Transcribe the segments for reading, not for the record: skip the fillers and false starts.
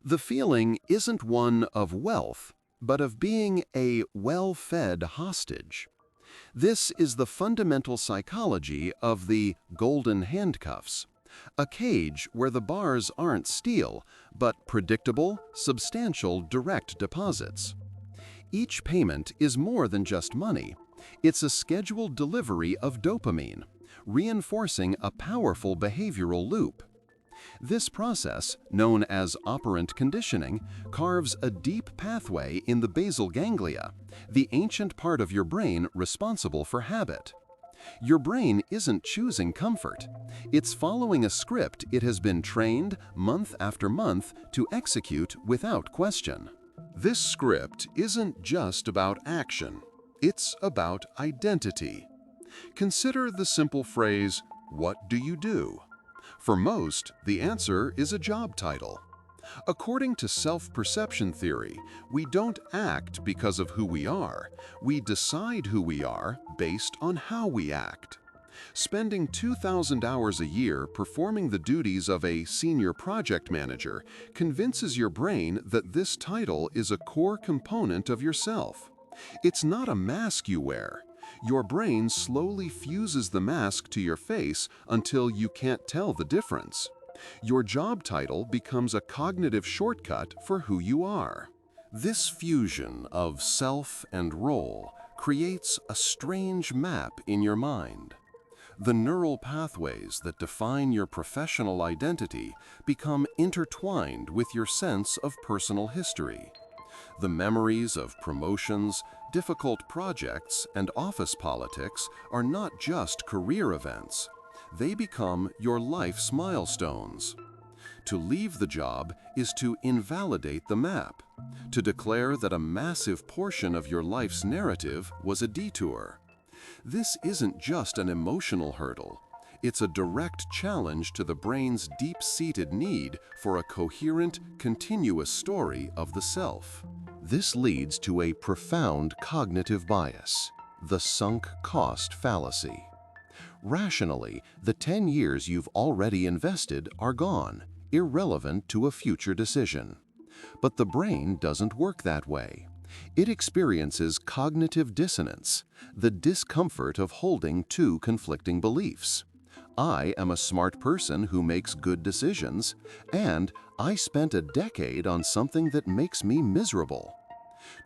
The feeling isn't one of wealth, but of being a well-fed hostage. This is the fundamental psychology of the golden handcuffs, a cage where the bars aren't steel, but predictable, substantial direct deposits. Each payment is more than just money. It's a scheduled delivery of dopamine, reinforcing a powerful behavioral loop. This process, known as operant conditioning, carves a deep pathway in the basal ganglia, the ancient part of your brain responsible for habit. Your brain isn't choosing comfort. It's following a script it has been trained month after month to execute without question. This script isn't just about action. It's about identity. Consider the simple phrase, "What do you do?" For most, the answer is a job title. According to self-perception theory, we don't act because of who we are. We decide who we are based on how we act. Spending 2,000 hours a year performing the duties of a senior project manager convinces your brain that this title is a core component of yourself. It's not a mask you wear. Your brain slowly fuses the mask to your face until you can't tell the difference. Your job title becomes a cognitive shortcut for who you are. This fusion of self and role creates a strange map in your mind. The neural pathways that define your professional identity become intertwined with your sense of personal history. The memories of promotions, difficult projects, and office politics are not just career events. They become your life's milestones. To leave the job is to invalidate the map, to declare that a massive portion of your life's narrative was a detour. This isn't just an emotional hurdle. It's a direct challenge to the brain's deep-seated need for a coherent, continuous story of the self. This leads to a profound cognitive bias, the sunk cost fallacy. Rationally, the 10 years you've already invested are gone, irrelevant to a future decision. But the brain doesn't work that way. It experiences cognitive dissonance, the discomfort of holding two conflicting beliefs. I am a smart person who makes good decisions, and I spent a decade on something that makes me miserable.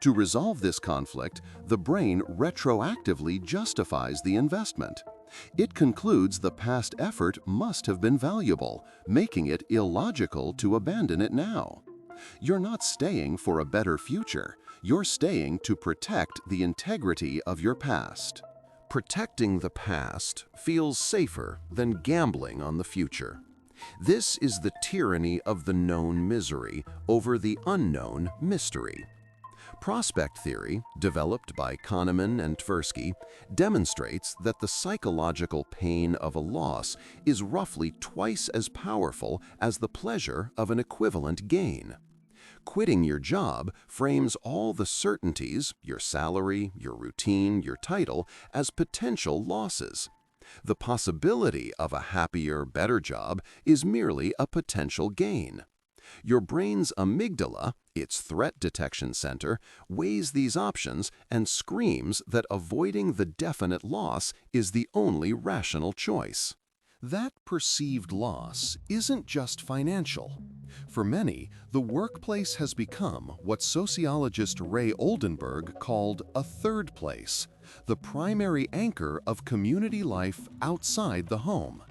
To resolve this conflict, the brain retroactively justifies the investment. It concludes the past effort must have been valuable, making it illogical to abandon it now. You're not staying for a better future. You're staying to protect the integrity of your past. Protecting the past feels safer than gambling on the future. This is the tyranny of the known misery over the unknown mystery. Prospect theory, developed by Kahneman and Tversky, demonstrates that the psychological pain of a loss is roughly twice as powerful as the pleasure of an equivalent gain. Quitting your job frames all the certainties, your salary, your routine, your title, as potential losses. The possibility of a happier, better job is merely a potential gain. Your brain's amygdala, its threat detection center, weighs these options and screams that avoiding the definite loss is the only rational choice. That perceived loss isn't just financial. For many, the workplace has become what sociologist Ray Oldenburg called a third place, the primary anchor of community life outside the home.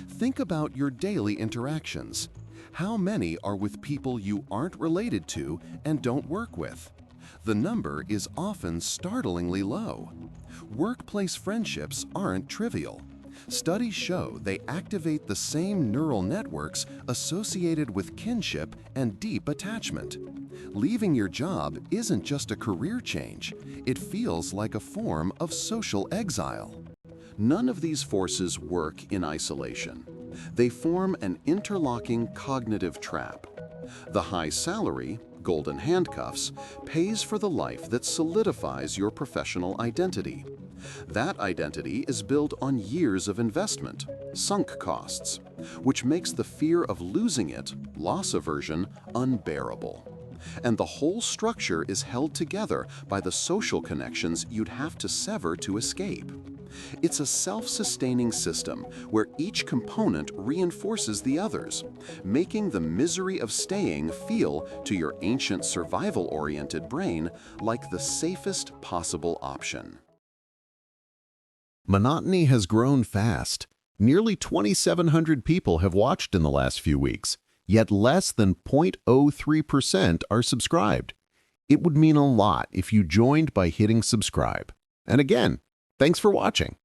Think about your daily interactions. How many are with people you aren't related to and don't work with? The number is often startlingly low. Workplace friendships aren't trivial. Studies show they activate the same neural networks associated with kinship and deep attachment. Leaving your job isn't just a career change. It feels like a form of social exile. None of these forces work in isolation. They form an interlocking cognitive trap. The high salary, golden handcuffs, pays for the life that solidifies your professional identity. That identity is built on years of investment, sunk costs. which makes the fear of losing it, loss aversion, unbearable. And the whole structure is held together by the social connections you'd have to sever to escape. It's a self-sustaining system where each component reinforces the others, making the misery of staying feel to your ancient survival-oriented brain like the safest possible option. Monotony has grown fast. Nearly 2,700 people have watched in the last few weeks, yet less than 0.03% are subscribed. It would mean a lot if you joined by hitting subscribe. And again, thanks for watching.